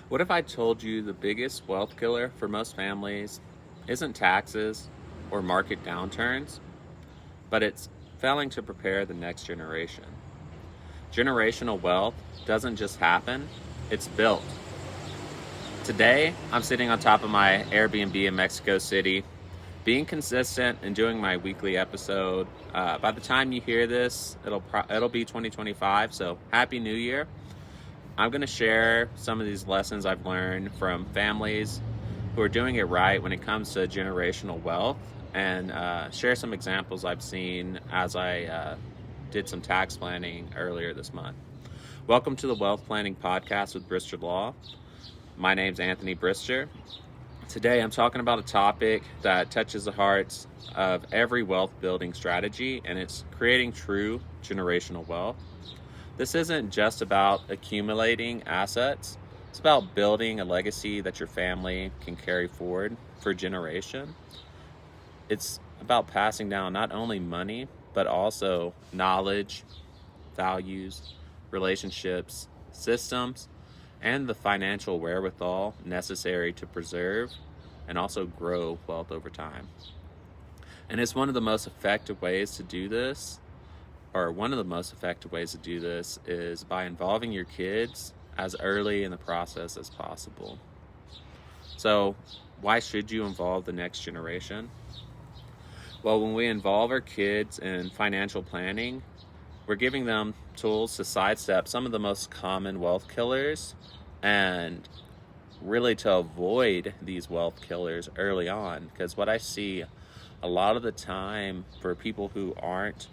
What if I told you the biggest wealth killer for most families isn't taxes or market downturns, but it's failing to prepare the next generation? Generational wealth doesn't just happen, it's built. Today, I'm sitting on top of my Airbnb in Mexico City, being consistent and doing my weekly episode. By the time you hear this, it'll be 2025, so Happy New Year. I'm going to share some of these lessons I've learned from families who are doing it right when it comes to generational wealth, and share some examples I've seen as I did some tax planning earlier this month. Welcome to the Wealth Planning Podcast with Brister Law. My name's Anthony Brister. Today I'm talking about a topic that touches the hearts of every wealth building strategy, and it's creating true generational wealth. This isn't just about accumulating assets. It's about building a legacy that your family can carry forward for generation. It's about passing down not only money, but also knowledge, values, relationships, systems, and the financial wherewithal necessary to preserve and also grow wealth over time. And it's one of the most effective ways to do this is by involving your kids as early in the process as possible. So why should you involve the next generation? Well, when we involve our kids in financial planning, we're giving them tools to sidestep some of the most common wealth killers and really to avoid these wealth killers early on. Because what I see a lot of the time for people who aren't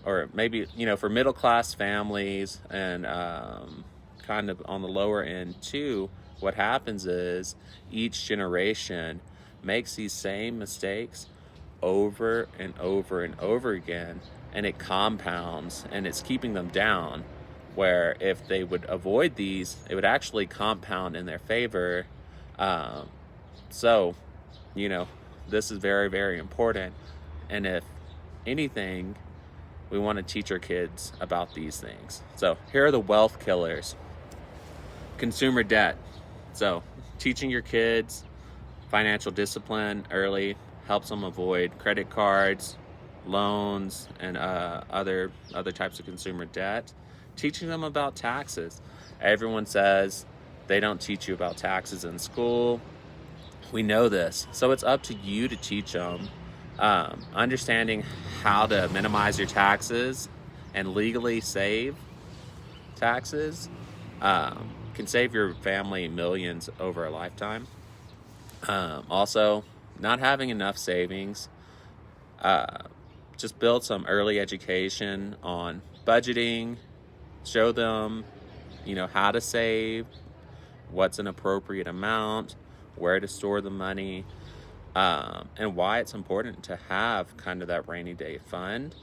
or maybe, for middle class families and kind of on the lower end too, what happens is each generation makes these same mistakes over and over and over again, and it compounds and it's keeping them down, where if they would avoid these, it would actually compound in their favor. So this is very, very important. And if anything, we want to teach our kids about these things. So here are the wealth killers. Consumer debt. So teaching your kids financial discipline early helps them avoid credit cards, loans, and other types of consumer debt. Teaching them about taxes. Everyone says they don't teach you about taxes in school. We know this. So it's up to you to teach them. Understanding how to minimize your taxes and legally save taxes can save your family millions over a lifetime. Also, not having enough savings, just build some early education on budgeting. Show them, how to save, what's an appropriate amount, where to store the money, and why it's important to have kind of that rainy day fund,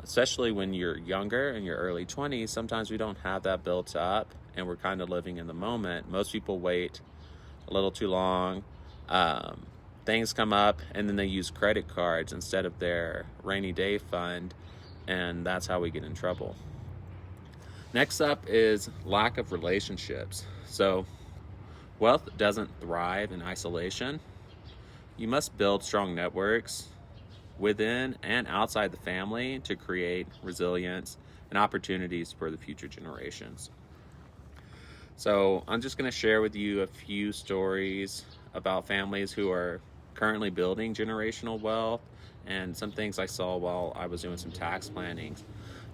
especially when you're younger, in your early 20s. Sometimes we don't have that built up and we're kind of living in the moment. Most people wait a little too long. Things come up and then they use credit cards instead of their rainy day fund, and that's how we get in trouble. Next up is lack of relationships. So wealth doesn't thrive in isolation. You must build strong networks within and outside the family to create resilience and opportunities for the future generations. So I'm just going to share with you a few stories about families who are currently building generational wealth and some things I saw while I was doing some tax planning.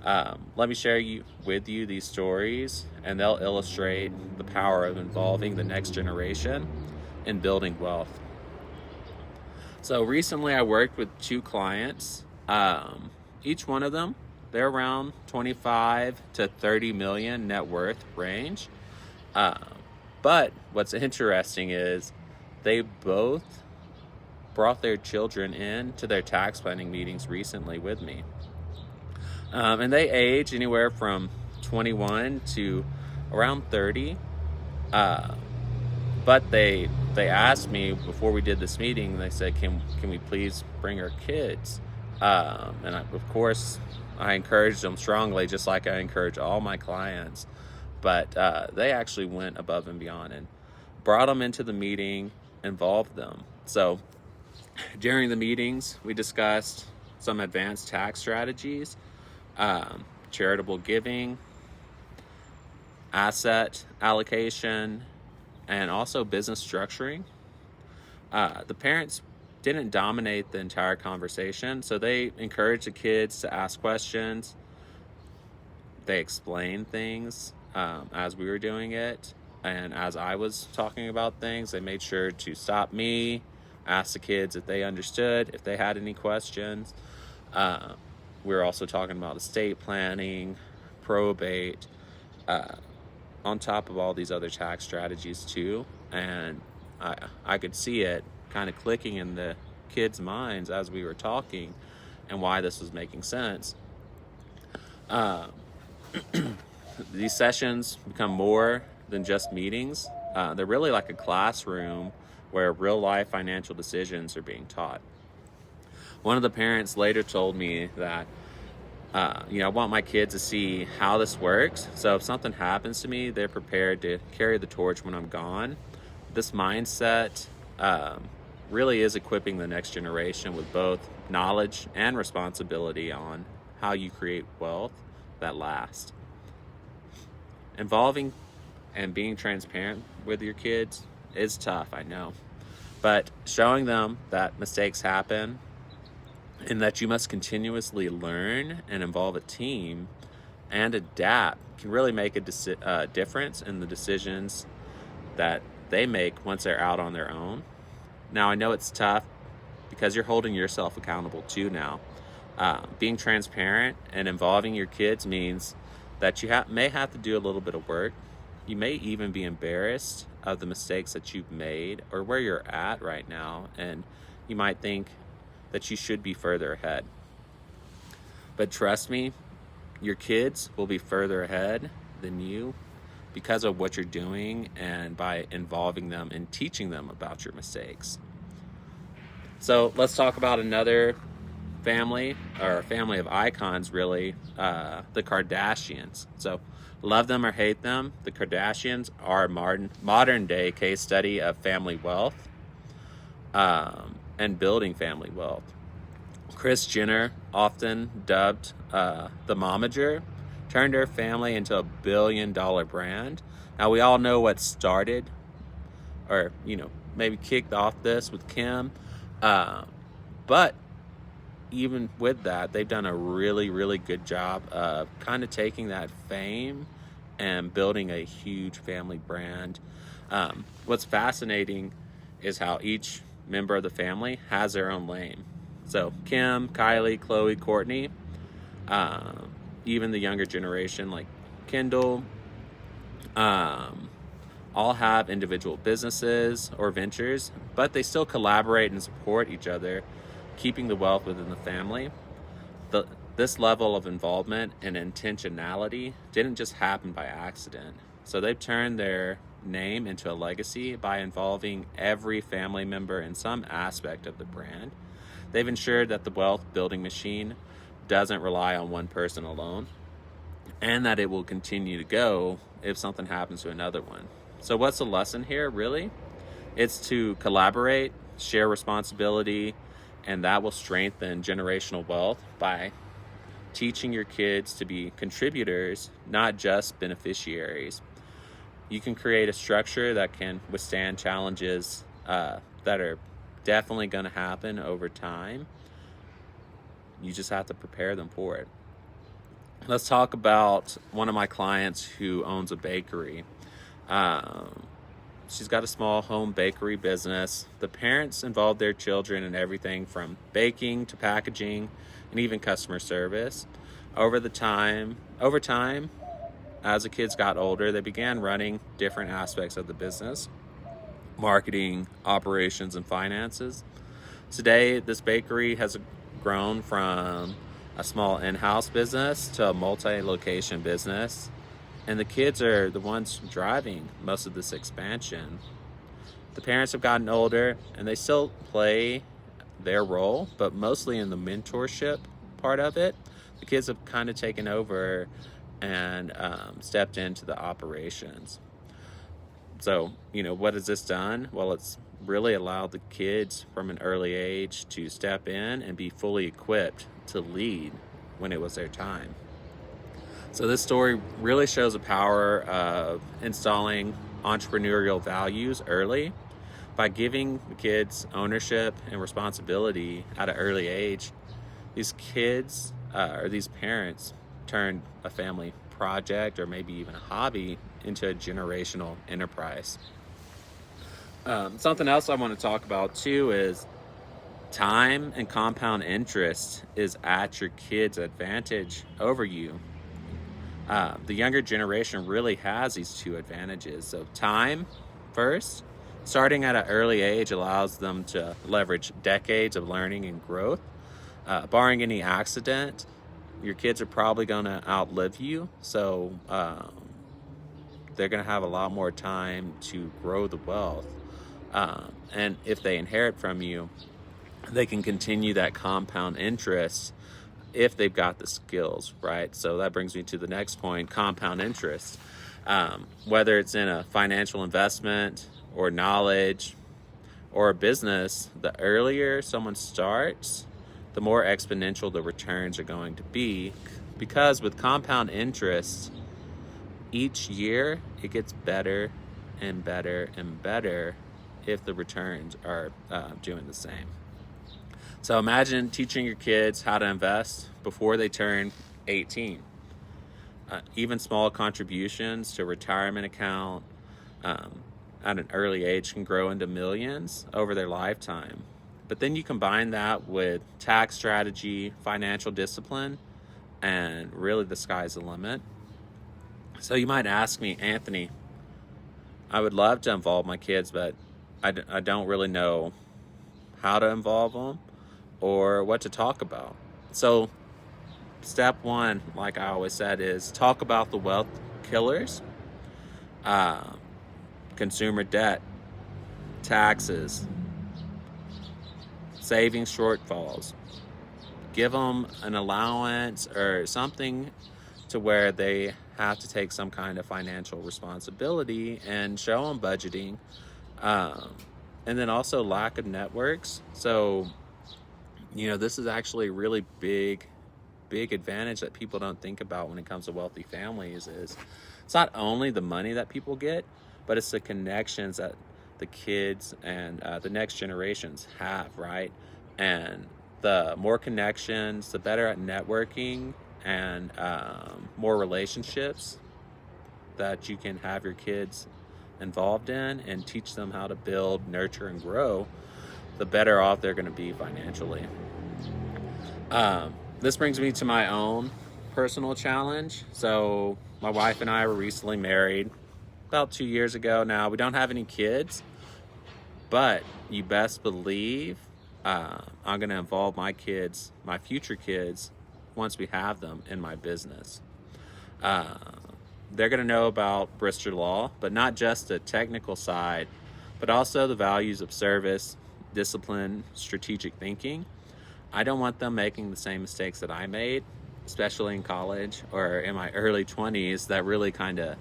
Let me share with you these stories, and they'll illustrate the power of involving the next generation in building wealth. So recently I worked with two clients. Each one of them, they're around 25 to 30 million net worth range. But what's interesting is they both brought their children in to their tax planning meetings recently with me. And they age anywhere from 21 to around 30. But they asked me before we did this meeting, they said, can we please bring our kids? And of course, I encouraged them strongly, just like I encourage all my clients. But they actually went above and beyond and brought them into the meeting, involved them. So during the meetings, we discussed some advanced tax strategies, charitable giving, asset allocation, and also business structuring. The parents didn't dominate the entire conversation, so they encouraged the kids to ask questions. They explained things as we were doing it, and as I was talking about things, they made sure to stop me, ask the kids if they understood, if they had any questions. We were also talking about estate planning, probate, on top of all these other tax strategies too. And I could see it kind of clicking in the kids' minds as we were talking and why this was making sense. These sessions become more than just meetings. They're really like a classroom where real life financial decisions are being taught. One of the parents later told me that I want my kids to see how this works. So if something happens to me, they're prepared to carry the torch when I'm gone. This mindset really is equipping the next generation with both knowledge and responsibility on how you create wealth that lasts. Involving and being transparent with your kids is tough, I know. But showing them that mistakes happen and that you must continuously learn and involve a team and adapt can really make a difference in the decisions that they make once they're out on their own. Now, I know it's tough because you're holding yourself accountable too now. Being transparent and involving your kids means that you may have to do a little bit of work. You may even be embarrassed of the mistakes that you've made or where you're at right now, and you might think that you should be further ahead. But trust me, your kids will be further ahead than you because of what you're doing and by involving them and teaching them about your mistakes. So let's talk about another family, or a family of icons really, the Kardashians. So love them or hate them, the Kardashians are a modern day case study of family wealth and building family wealth. Kris Jenner, often dubbed the Momager, turned her family into a $1 billion brand. Now we all know what started, or maybe kicked off this with Kim, but even with that, they've done a really, really good job of kind of taking that fame and building a huge family brand. What's fascinating is how each member of the family has their own lane. So Kim, Kylie, Khloe, Kourtney, even the younger generation like Kendall, all have individual businesses or ventures, but they still collaborate and support each other, keeping the wealth within the family. This level of involvement and intentionality didn't just happen by accident. So they've turned their name into a legacy by involving every family member in some aspect of the brand. They've ensured that the wealth building machine doesn't rely on one person alone, and that it will continue to go if something happens to another one. So what's the lesson here, really? It's to collaborate, share responsibility, and that will strengthen generational wealth by teaching your kids to be contributors, not just beneficiaries. You can create a structure that can withstand challenges that are definitely going to happen over time. You just have to prepare them for it. Let's talk about one of my clients who owns a bakery. She's got a small home bakery business. The parents involved their children in everything from baking to packaging and even customer service. Over time, as the kids got older, they began running different aspects of the business: marketing, operations, and finances. Today, this bakery has grown from a small in-house business to a multi-location business, and the kids are the ones driving most of this expansion. The parents have gotten older, and they still play their role, but mostly in the mentorship part of it. The kids have kind of taken over and stepped into the operations. So, what has this done? Well, it's really allowed the kids from an early age to step in and be fully equipped to lead when it was their time. So this story really shows the power of installing entrepreneurial values early. By giving the kids ownership and responsibility at an early age, these kids or these parents turn a family project or maybe even a hobby into a generational enterprise. Something else I want to talk about too is time and compound interest is at your kids' advantage over you. The younger generation really has these two advantages. So time first, starting at an early age allows them to leverage decades of learning and growth. Barring any accident, your kids are probably going to outlive you. So they're going to have a lot more time to grow the wealth. And if they inherit from you, they can continue that compound interest if they've got the skills, right? So that brings me to the next point, compound interest. Whether it's in a financial investment or knowledge or a business, the earlier someone starts, the more exponential the returns are going to be, because with compound interest, each year it gets better and better and better if the returns are doing the same. So imagine teaching your kids how to invest before they turn 18. Even small contributions to a retirement account at an early age can grow into millions over their lifetime. But then you combine that with tax strategy, financial discipline, and really the sky's the limit. So you might ask me, Anthony, I would love to involve my kids, but I don't really know how to involve them or what to talk about. So step one, like I always said, is talk about the wealth killers, consumer debt, taxes, savings shortfalls. Give them an allowance or something to where they have to take some kind of financial responsibility and show them budgeting. And then also lack of networks. So, this is actually a really big advantage that people don't think about when it comes to wealthy families. Is it's not only the money that people get, but it's the connections that the kids and the next generations have, right? And the more connections, the better at networking and more relationships that you can have your kids involved in and teach them how to build, nurture, and grow, the better off they're going to be financially. This brings me to my own personal challenge. So my wife and I were recently married about 2 years ago now. We don't have any kids, but you best believe I'm going to involve my kids, my future kids, once we have them in my business. They're going to know about Brister law, but not just the technical side, but also the values of service, discipline, strategic thinking. I don't want them making the same mistakes that I made, especially in college or in my early 20s, that really kind of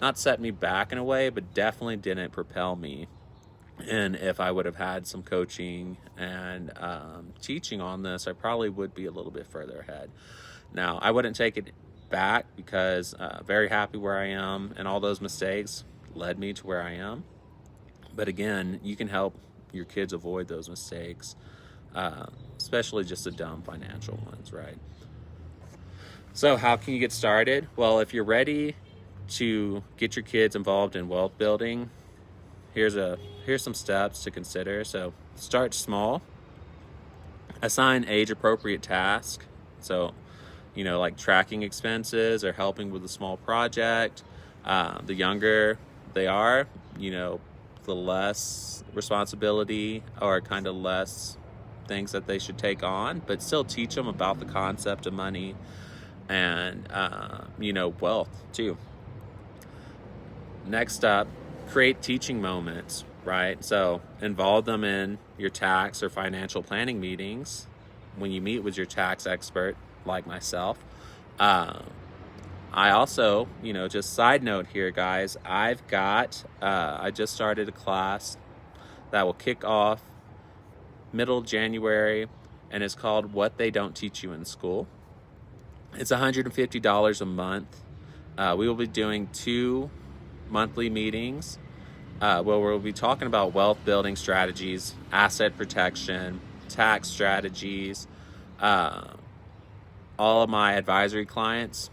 not set me back in a way, but definitely didn't propel me. And if I would have had some coaching and teaching on this, I probably would be a little bit further ahead. Now, I wouldn't take it back because very happy where I am, and all those mistakes led me to where I am. But again, you can help your kids avoid those mistakes, especially just the dumb financial ones, right? So how can you get started? Well, if you're ready to get your kids involved in wealth building, here's some steps to consider. So start small. Assign age-appropriate tasks. So, like tracking expenses or helping with a small project. The younger they are, the less responsibility or kind of less things that they should take on, but still teach them about the concept of money and, wealth too. Next up, create teaching moments, right? So involve them in your tax or financial planning meetings when you meet with your tax expert, like myself. I also, just side note here, guys, I just started a class that will kick off middle January, and it's called What They Don't Teach You in School. It's $150 a month. We will be doing 2 monthly meetings where we'll be talking about wealth building strategies, asset protection, tax strategies. All of my advisory clients,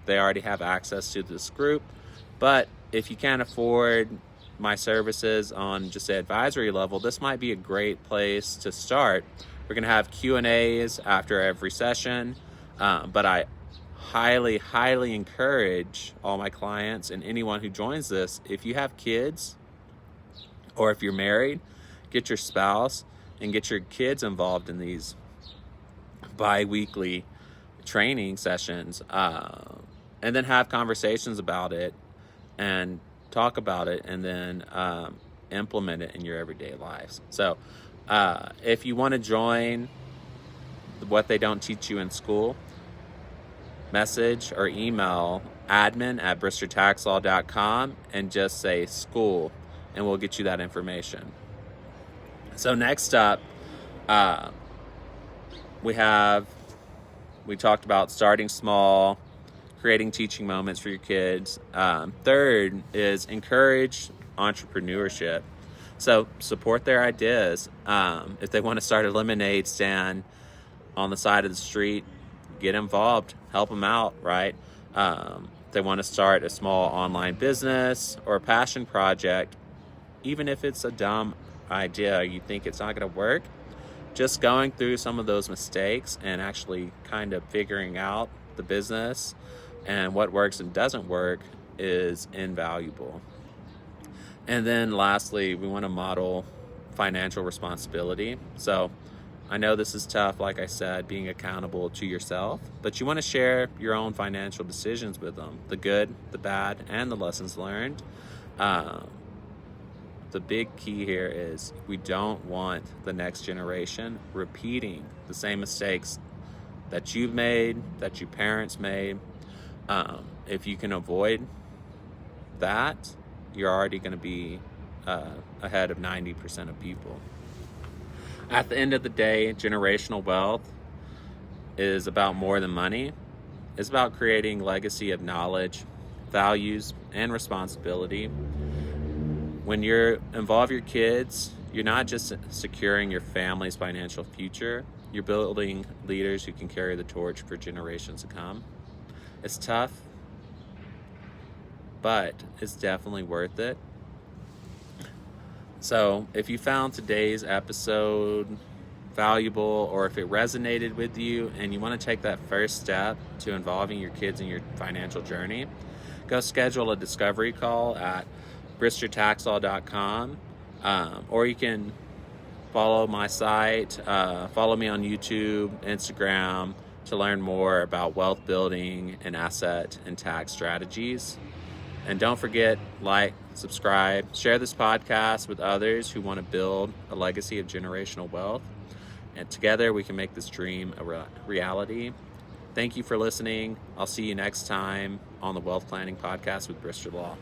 they already have access to this group. But if you can't afford my services on just the advisory level, this might be a great place to start. We're going to have Q&As after every session, but I highly encourage all my clients and anyone who joins this, if you have kids or if you're married, get your spouse and get your kids involved in these bi-weekly training sessions, and then have conversations about it and talk about it, and then implement it in your everyday lives. So if you want to join What They Don't Teach You in School, message or email admin@bristertaxlaw.com and just say school, and we'll get you that information. So next up, we talked about starting small, creating teaching moments for your kids. Third is encourage entrepreneurship. So support their ideas. If they want to start a lemonade stand on the side of the street, get involved, help them out, right? If they want to start a small online business or a passion project, even if it's a dumb idea, you think it's not going to work, just going through some of those mistakes and actually kind of figuring out the business and what works and doesn't work is invaluable. And then lastly, we want to model financial responsibility. So I know this is tough, like I said, being accountable to yourself, but you want to share your own financial decisions with them, the good, the bad, and the lessons learned. The big key here is we don't want the next generation repeating the same mistakes that you've made, that your parents made. If you can avoid that, you're already going to be ahead of 90% of people. At the end of the day, generational wealth is about more than money. It's about creating legacy of knowledge, values, and responsibility. When you involve your kids, you're not just securing your family's financial future, you're building leaders who can carry the torch for generations to come. It's tough, but it's definitely worth it. So if you found today's episode valuable, or if it resonated with you and you want to take that first step to involving your kids in your financial journey, go schedule a discovery call at bristertaxlaw.com, or you can follow my site, follow me on YouTube, Instagram, to learn more about wealth building and asset and tax strategies. And don't forget, like, subscribe, share this podcast with others who want to build a legacy of generational wealth. And together we can make this dream a reality. Thank you for listening. I'll see you next time on the Wealth Planning Podcast with Brister Law.